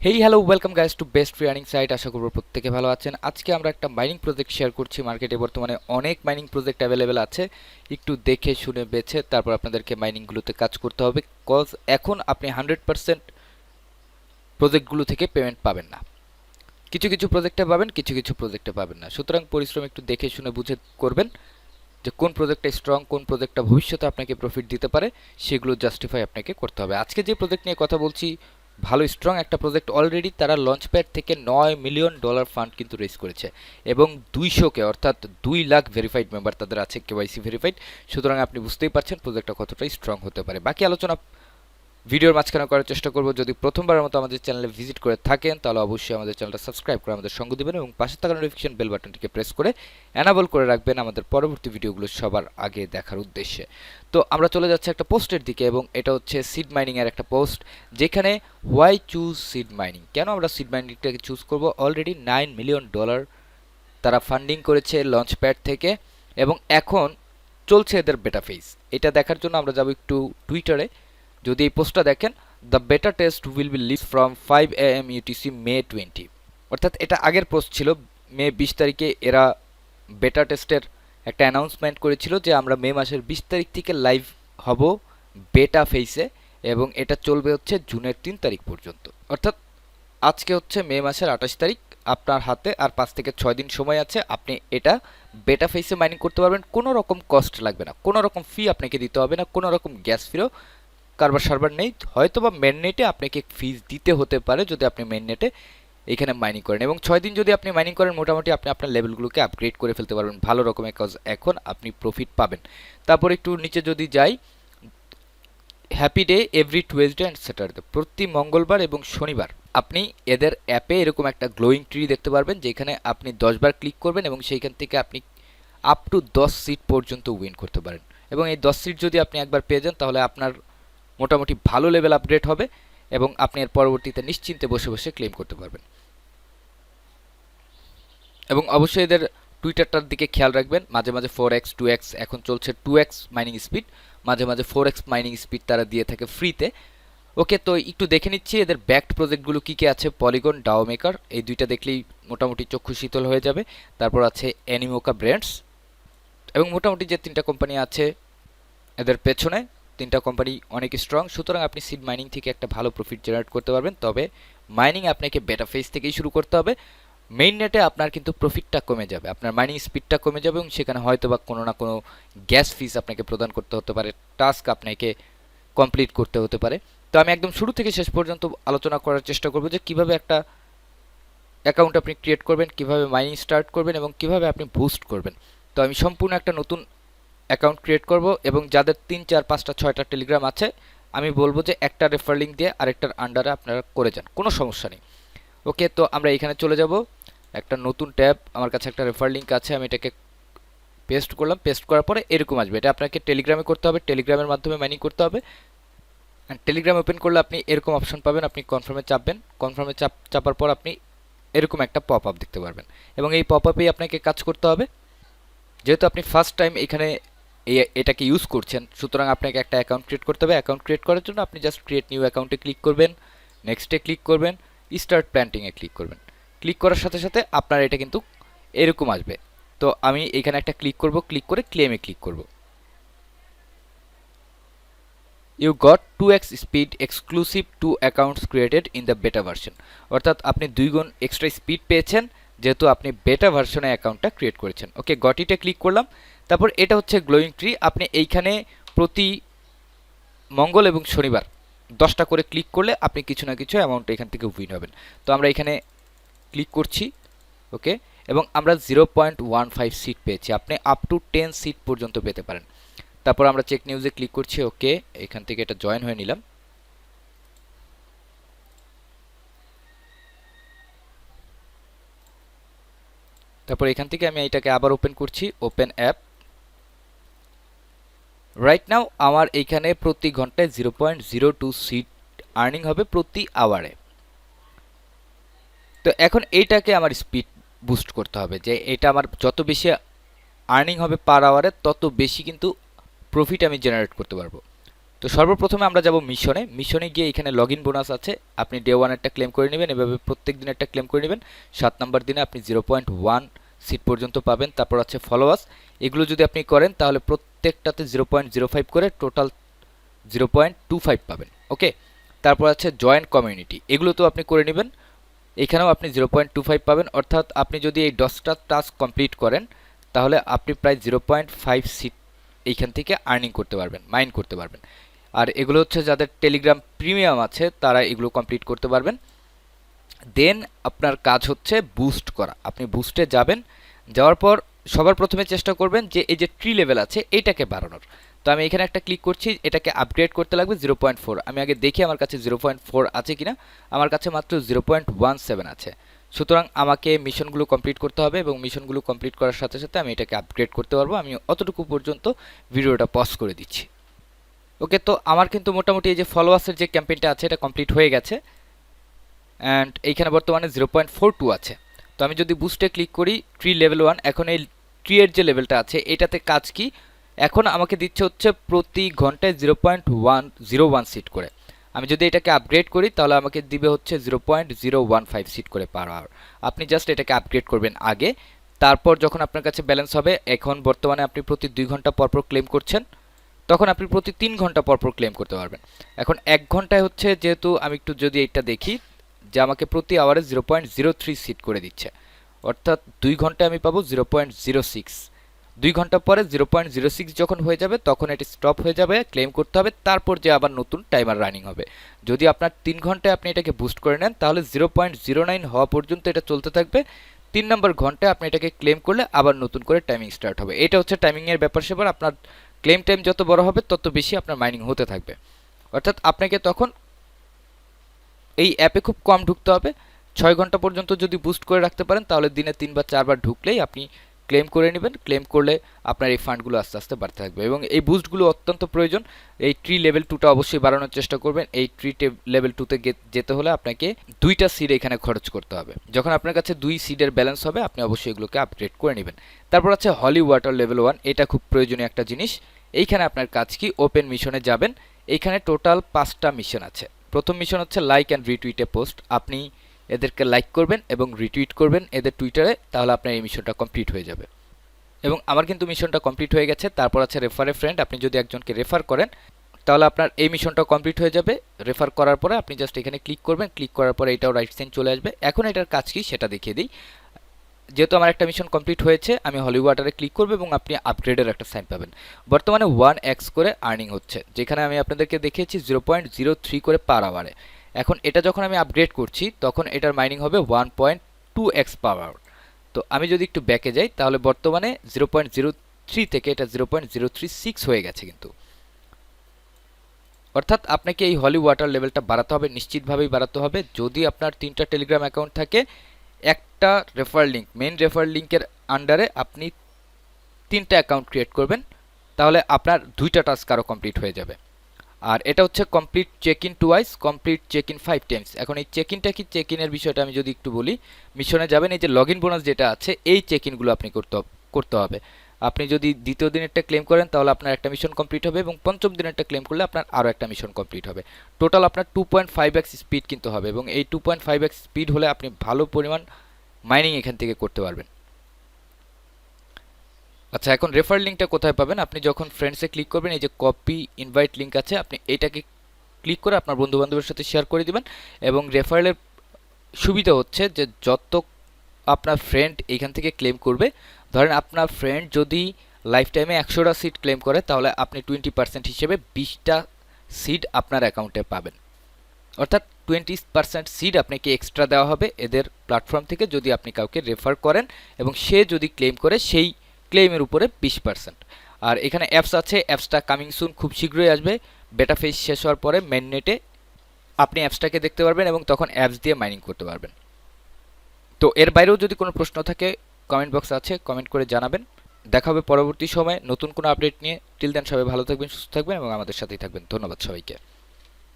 Hey hello welcome guys to best free earning site. আশা করব প্রত্যেকে ভালো আছেন। আজকে আমরা একটা মাইনিং প্রজেক্ট শেয়ার করছি। মার্কেটে বর্তমানে অনেক মাইনিং প্রজেক্ট অ্যাভেলেবেল আছে। একটু দেখে শুনে বেছে তারপর আপনাদেরকে মাইনিংগুলোতে কাজ করতে হবে, কজ এখন আপনি 100% প্রজেক্টগুলো থেকে পেমেন্ট পাবেন না। কিছু কিছু প্রজেক্টে পাবেন, কিছু কিছু প্রজেক্টে পাবেন না। সুতরাং পরিশ্রম একটু দেখে শুনে বুঝে করবেন যে কোন প্রজেক্টটা স্ট্রং, কোন প্রজেক্টটা ভবিষ্যতে আপনাকে প্রফিট দিতে পারে, সেগুলো জাস্টিফাই আপনাকে করতে হবে। আজকে যে প্রজেক্ট নিয়ে কথা বলছি ভালো স্ট্রং একটা প্রজেক্ট। অলরেডি তারা লঞ্চপ্যাড থেকে $9 মিলিয়ন ফান্ড কিন্তু রেজ করেছে এবং 200K অর্থাৎ 2 লাখ ভেরিফাইড মেম্বার তাদের আছে, কেওয়াইসি ভেরিফাইড। সুতরাং আপনি বুঝতেই পারছেন প্রজেক্টটা কতটা স্ট্রং হতে পারে। বাকি আলোচনা ভিডিওর মাঝখানে করার চেষ্টা করব। যদি প্রথমবারের মতো আমাদের চ্যানেলে ভিজিট করে থাকেন তাহলে অবশ্যই আমাদের চ্যানেলটা সাবস্ক্রাইব করে আমাদের সঙ্গ দিবেন এবং পাশে থাকা নোটিফিকেশন বেল বাটনটিকে প্রেস করে এনাবল করে রাখবেন আমাদের পরবর্তী ভিডিওগুলো সবার আগে দেখার উদ্দেশ্যে। তো আমরা চলে যাচ্ছি একটা পোস্টের দিকে এবং এটা হচ্ছে সিড মাইনিং এর একটা পোস্ট, যেখানে হোয়াই চুজ সিড মাইনিং, কেন আমরা সিড মাইনিংটাকে চুজ করব। অলরেডি $9 মিলিয়ন তারা ফান্ডিং করেছে লঞ্চপ্যাড থেকে এবং এখন চলছে এদের বেটা ফেজ। এটা দেখার জন্য আমরা যাব একটু টুইটারে। যদি এই পোস্টটা দেখেন, the beta test will be live from 5 AM UTC May 20, অর্থাৎ এটা আগের পোস্ট ছিল। মে 20 তারিখে এরা বেটা টেস্টের একটা অ্যানাউন্সমেন্ট করেছিল যে আমরা মে মাসের 20 তারিখ থেকে লাইভ হব বেটা ফেসে এবং এটা চলবে হচ্ছে জুনের 3 তারিখ পর্যন্ত। অর্থাৎ আজকে হচ্ছে মে মাসের 28 তারিখ, আপনার হাতে আর 5 থেকে 6 দিন সময় আছে। আপনি এটা বেটা ফেসে মাইনিং করতে পারবেন, কোনো রকম কস্ট লাগবে না, কোনো রকম ফি আপনাকে দিতে হবে না, কোনো রকম গ্যাস ফিরও কারবার সার্ভার নেই। হয়তো বা মেন নেটে আপনাকে ফিজ দিতে হতে পারে যদি আপনি মেন নেটে এখানে মাইনিং করেন, এবং 6 দিন যদি আপনি মাইনিং করেন মোটামুটি আপনি আপনার লেভেলগুলোকে আপগ্রেড করে ফেলতে পারবেন ভালো রকমের, কজ এখন আপনি প্রফিট পাবেন। তারপর একটু নিচে যদি যাই, happy day every Tuesday and Saturday, প্রতি মঙ্গলবার এবং শনিবার আপনি এদের অ্যাপে এরকম একটা গ্লোয়িং ট্রি দেখতে পারবেন, যেখানে আপনি 10 বার ক্লিক করবেন এবং সেইখান থেকে আপনি আপ টু 10 সিট পর্যন্ত উইন করতে পারেন। এবং এই 10 সিট যদি আপনি একবার পেয়ে যান তাহলে আপনার মোটামুটি ভালো লেভেল আপগ্রেড হবে এবং আপনি এর পরবর্তীতে নিশ্চিন্তে বসে বসে ক্লেম করতে পারবেন। এবং অবশ্যই এদের টুইটারটার দিকে খেয়াল রাখবেন, মাঝে মাঝে 4x 2x, এখন চলছে 2x মাইনিং স্পিড, মাঝে মাঝে 4x মাইনিং স্পিড তারা দিয়ে থাকে ফ্রিতে। ওকে, তো একটু দেখে নিচ্ছি এদের ব্যাকড প্রজেক্টগুলো কী কী আছে। পলিগন, ডাও মেকার, এই দুইটা দেখলেই মোটামুটি চক্ষু শীতল হয়ে যাবে। তারপর আছে অ্যানিমোকা ব্র্যান্ডস, এবং মোটামুটি যে 3টা কোম্পানি আছে এদের পেছনে 3টা কোম্পানি অনেক স্ট্রং। সুতরাং আপনি সিড মাইনিং থেকে একটা ভালো প্রফিট জেনারেট করতে পারবেন। তবে মাইনিং আপনাকে বেটা ফেজ থেকেই শুরু করতে হবে। মেইন নেটে আপনার কিন্তু প্রফিটটা কমে যাবে, আপনার মাইনিং স্পিডটা কমে যাবে এবং সেখানে হয়তো বা কোনো না কোনো গ্যাস ফিস আপনাকে প্রদান করতে হতে পারে, টাস্ক আপনাকে কমপ্লিট করতে হতে পারে। তো আমি একদম শুরু থেকে শেষ পর্যন্ত আলোচনা করার চেষ্টা করব যে কিভাবে একটা অ্যাকাউন্ট আপনি ক্রিয়েট করবেন, কিভাবে মাইনিং স্টার্ট করবেন এবং কিভাবে আপনি বুস্ট করবেন। তো আমি সম্পূর্ণ একটা নতুন অ্যাকাউন্ট ক্রিয়েট করব এবং যাদের 3 4 5টা 6টা টেলিগ্রাম আছে আমি বলবো যে একটা রেফার লিঙ্ক দিয়ে আরেকটার আন্ডারে আপনারা করে যান, কোনো সমস্যা নেই। ওকে, তো আমরা এখানে চলে যাব। একটা নতুন ট্যাব, আমার কাছে একটা রেফার লিঙ্ক আছে, আমি এটাকে পেস্ট করলাম। পেস্ট করার পরে এরকম আসবে। এটা আপনাকে টেলিগ্রামে করতে হবে, টেলিগ্রামের মাধ্যমে মাইনিং করতে হবে। অ্যান্ড টেলিগ্রাম ওপেন করলে আপনি এরকম অপশন পাবেন, আপনি কনফার্মে চাপবেন। কনফার্মে চাপার পর আপনি এরকম একটা পপ আপ দেখতে পারবেন এবং এই পপ আপেই আপনাকে কাজ করতে হবে। যেহেতু আপনি ফার্স্ট টাইম এখানে এটাকে ইউজ করছেন, সুতরাং আপনাকে একটা অ্যাকাউন্ট ক্রিয়েট করতে হবে। অ্যাকাউন্ট ক্রিয়েট করার জন্য আপনি জাস্ট ক্রিয়েট নিউ অ্যাকাউন্টে ক্লিক করবেন, নেক্সটে ক্লিক করবেন, স্টার্ট প্ল্যান্টিংয়ে ক্লিক করবেন। ক্লিক করার সাথে সাথে আপনার এটা কিন্তু এরকম আসবে। তো আমি এখানে একটা ক্লিক করব, ক্লিক করে ক্লেমে ক্লিক করব। You got 2x speed exclusive to accounts created in the beta version, অর্থাৎ আপনি 2 গুণ এক্সট্রা স্পিড পেয়েছেন যেহেতু আপনি বেটা ভার্সনে অ্যাকাউন্টটা ক্রিয়েট করেছেন। ওকে, গটিতে ক্লিক করলাম। তারপর এটা হচ্ছে গ্লোয়িং ট্রি, আপনি এইখানে প্রতি মঙ্গল এবং শনিবার 10টা করে ক্লিক করলে আপনি কিছু না কিছু অ্যামাউন্ট এখান থেকে উইন হবেন। তো আমরা এখানে ক্লিক করছি। ওকে, এবং আমরা 0.15 সিট পেয়েছি, আপনি আপ টু 10 সিট পর্যন্ত পেতে পারেন। তারপর আমরা চেক নিউজে ক্লিক করছি। ওকে, এখান থেকে এটা জয়েন হয়ে নিলাম। তারপর এখান থেকে আমি এটাকে আবার ওপেন করছি, ওপেন অ্যাপ। রাইট নাও আমার এইখানে প্রতি ঘন্টায় 0.02 সিট আর্নিং হবে প্রতি আওয়ারে। তো এখন এইটাকে আমার স্পিড বুস্ট করতে হবে, যে এটা আমার যত বেশি আর্নিং হবে পার আওয়ারে তত বেশি কিন্তু প্রফিট আমি জেনারেট করতে পারবো। তো সর্বপ্রথমে আমরা যাব মিশনে গিয়ে এখানে লগ ইন বোনাস আছে, আপনি ডে 1 একটা ক্লেম করে নেবেন, এভাবে প্রত্যেক দিন একটা ক্লেম করে নেবেন। 7 নাম্বার দিনে আপনি 0.1 সিট পর্যন্ত পাবেন। তারপর আছে ফলোয়ার্স, এগুলো যদি আপনি করেন তাহলে প্রত্যেকটাতে 0.05 করে টোটাল 0.25 পাবেন। ওকে, তারপর আছে জয়েন্ট কমিউনিটি, এগুলো তো আপনি করে নেবেন, এখানেও আপনি 0.25 পাবেন। অর্থাৎ আপনি যদি এই 10টা টাস্ক কমপ্লিট করেন তাহলে আপনি প্রায় 0.5 সিট এইখান থেকে আর্নিং করতে পারবেন, মাইন করতে পারবেন। আর এগুলো হচ্ছে যাদের টেলিগ্রাম প্রিমিয়াম আছে তারা এগুলো কমপ্লিট করতে পারবেন। দেন আপনার কাজ হচ্ছে বুস্ট করা, আপনি বুস্টে যাবেন, যাওয়ার পর সবার প্রথমে চেষ্টা করবেন যে এই যে ট্রি লেভেল আছে এইটাকে বাড়ানোর। তো আমি এখানে একটা ক্লিক করছি, এটাকে আপগ্রেড করতে লাগবে 0.4। আমি আগে দেখি আমার কাছে 0.4 আছে কিনা, আমার কাছে মাত্র 0.17 আছে। সুতরাং আমাকে মিশনগুলো কমপ্লিট করতে হবে এবং মিশনগুলো কমপ্লিট করার সাথে সাথে আমি এটাকে আপগ্রেড করতে পারবো। আমি অতটুকু পর্যন্ত ভিডিওটা পজ করে দিচ্ছি। ওকে, তো আমার কিন্তু মোটামুটি এই যে ফলোয়ার্সের যে ক্যাম্পেইনটা আছে এটা কমপ্লিট হয়ে গেছে অ্যান্ড এইখানে বর্তমানে 0.42 আছে। তো আমি যদি বুস্টে ক্লিক করি ট্রি লেভেল 1, এখন এই ট্রি এর যে লেভেলটা আছে এটাতে কাজ কি, এখন আমাকে দিচ্ছে হচ্ছে প্রতি ঘন্টায় 0.101 সিট করে। আমি যদি এটাকে আপগ্রেড করি তাহলে আমাকে দিবে হচ্ছে 0.015 সিট করে পার আওয়ার। আপনি জাস্ট এটাকে আপগ্রেড করবেন আগে, তারপর যখন আপনার কাছে ব্যালেন্স হবে, এখন বর্তমানে আপনি প্রতি 2 ঘন্টা পরপর ক্লেম করছেন, তখন আপনি প্রতি 3 ঘন্টা পরপর ক্লেম করতে পারবেন। এখন 1 ঘন্টায় হচ্ছে, যেহেতু আমি একটু যদি এটা দেখি যে আমাকে প্রতি আওয়ারে 0.03 সিট করে দিচ্ছে, অর্থাৎ 2 ঘন্টায় আমি পাবো 0.06। 2 ঘন্টা পরে 0.06 যখন হয়ে যাবে তখন এটি স্টপ হয়ে যাবে, ক্লেম করতে হবে, তারপর যে আবার নতুন টাইমার রানিং হবে। যদি আপনার 3 ঘন্টায় আপনি এটাকে বুস্ট করে নেন তাহলে 0.09 হওয়া পর্যন্ত এটা চলতে থাকবে। 3 নম্বর ঘন্টায় আপনি এটাকে ক্লেম করলে আবার নতুন করে টাইমিং স্টার্ট হবে। এটা হচ্ছে টাইমিংয়ের ব্যাপার সেবার, আপনার ক্লেম টাইম যত বড় হবে তত বেশি আপনার মাইনিং হতে থাকবে। অর্থাৎ আপনাকে তখন এই অ্যাপে খুব কম ঢুকতে হবে। 6 ঘন্টা পর্যন্ত যদি বুস্ট করে রাখতে পারেন তাহলে দিনে 3 বা 4 বার ঢুকলেই আপনি ক্লেম করে নেবেন। ক্লেম করলে আপনার এই ফান্ডগুলো আস্তে আস্তে বাড়তে থাকবে এবং এই বুস্টগুলো অত্যন্ত প্রয়োজন। এই ট্রি লেভেল 2টা অবশ্যই বাড়ানোর চেষ্টা করবেন। এই ট্রি লেভেল 2তে যেতে হলে আপনাকে 2টা সিড এখানে খরচ করতে হবে। যখন আপনার কাছে 2 সিডের ব্যালেন্স হবে আপনি অবশ্যই এগুলোকে আপগ্রেড করে নেবেন। তারপর আছে হলি ওয়াটার লেভেল 1, এটা খুব প্রয়োজনীয় একটা জিনিস। এইখানে আপনার কাজ কি, ওপেন মিশনে যাবেন। এইখানে টোটাল 5টা মিশন আছে। প্রথম মিশন হচ্ছে লাইক অ্যান্ড রিটুইটে পোস্ট, আপনি এদেরকে লাইক করবেন এবং রিটুইট করবেন এদের টুইটারে, তাহলে আপনার এই মিশনটা কমপ্লিট হয়ে যাবে। এবং আমার কিন্তু মিশনটা কমপ্লিট হয়ে গেছে। তারপর আছে রেফারে ফ্রেন্ড, আপনি যদি একজনকে রেফার করেন তাহলে আপনার এই মিশনটা কমপ্লিট হয়ে যাবে। রেফার করার পরে আপনি জাস্ট এখানে ক্লিক করবেন, ক্লিক করার পরে এটাও রাইট সাইন চলে আসবে। এখন এটার কাজ কি সেটা দেখিয়ে দিই। যেহেতু আমার একটা মিশন কমপ্লিট হয়েছে আমি হলি ওয়াটারে ক্লিক করব এবং আপনি আপগ্রেডের একটা সাইন পাবেন। বর্তমানে 1x করে আর্নিং হচ্ছে, যেখানে আমি আপনাদেরকে দেখিয়েছি 0.03 করে পার আওয়ারে। এখন এটা যখন আমি আপগ্রেড করছি তখন এটার মাইনিং হবে 1.2x পার আওয়ার। তো আমি যদি একটু ব্যাকে যাই তাহলে বর্তমানে 0.03 থেকে এটা 0.036 হয়ে গেছে কিন্তু। অর্থাৎ আপনাকে এই হলি ওয়াটার লেভেলটা বাড়াতে হবে, নিশ্চিতভাবেই বাড়াতে হবে। যদি আপনার 3টা টেলিগ্রাম অ্যাকাউন্ট থাকে, একটা রেফার লিঙ্ক, মেন রেফার লিঙ্কের আন্ডারে আপনি 3টা অ্যাকাউন্ট ক্রিয়েট করবেন, তাহলে আপনার 2টা টাস্ক আরও কমপ্লিট হয়ে যাবে। আর এটা হচ্ছে complete check in twice, complete check in 5 times. এখন এই চেক ইনটা কি, চেক ইনের বিষয়টা আমি যদি একটু বলি, মিশনে যাবেন, এই যে লগ ইন বোনাস যেটা আছে এই চেক ইনগুলো আপনি করতে হবে। আপনি যদি দ্বিতীয় দিনেরটা ক্লেম করেন তাহলে আপনার একটা মিশন কমপ্লিট হবে এবং পঞ্চম দিনেরটা ক্লেম করলে আপনার আরও একটা মিশন কমপ্লিট হবে। টোটাল আপনার 2.5x স্পিড কিন্তু হবে এবং এই 2.5x স্পিড হলে আপনি ভালো পরিমাণ মাইনিং এখান থেকে করতে পারবেন। আচ্ছা, এখন রেফার লিঙ্কটা কোথায় পাবেন? আপনি যখন ফ্রেন্ডসে ক্লিক করবেন এই যে কপি ইনভাইট লিঙ্ক আছে, আপনি এইটাকে ক্লিক করে আপনার বন্ধু বান্ধবের সাথে শেয়ার করে দিবেন। এবং রেফারেলের সুবিধা হচ্ছে যে যত আপনার ফ্রেন্ড এইখান থেকে ক্লেম করবে, ধরেন আপনার ফ্রেন্ড যদি লাইফ টাইমে 100টা সিট ক্লেম করে তাহলে আপনি 20% হিসেবে 20টা সিট আপনার অ্যাকাউন্টে পাবেন। অর্থাৎ 20% সিড আপনাকে এক্সট্রা দেওয়া হবে এদের প্ল্যাটফর্ম থেকে যদি আপনি কাউকে রেফার করেন এবং সে যদি ক্লেম করে সেই ক্লেমের উপরে 20%। আর এখানে অ্যাপস আছে, অ্যাপসটা কামিং সুন, খুব শীঘ্রই আসবে। বেটা ফেজ শেষ হওয়ার পরে মেননেটে আপনি অ্যাপসটাকে দেখতে পারবেন এবং তখন অ্যাপস দিয়ে মাইনিং করতে পারবেন। তো এর বাইরেও যদি কোনো প্রশ্ন থাকে কমেন্ট বক্স আছে, কমেন্ট করে জানাবেন। দেখা হবে পরবর্তী সময়ে নতুন কোনো আপডেট নিয়ে। টিল দেন সবাই ভালো থাকবেন, সুস্থ থাকবেন এবং আমাদের সাথেই থাকবেন। ধন্যবাদ সবাইকে।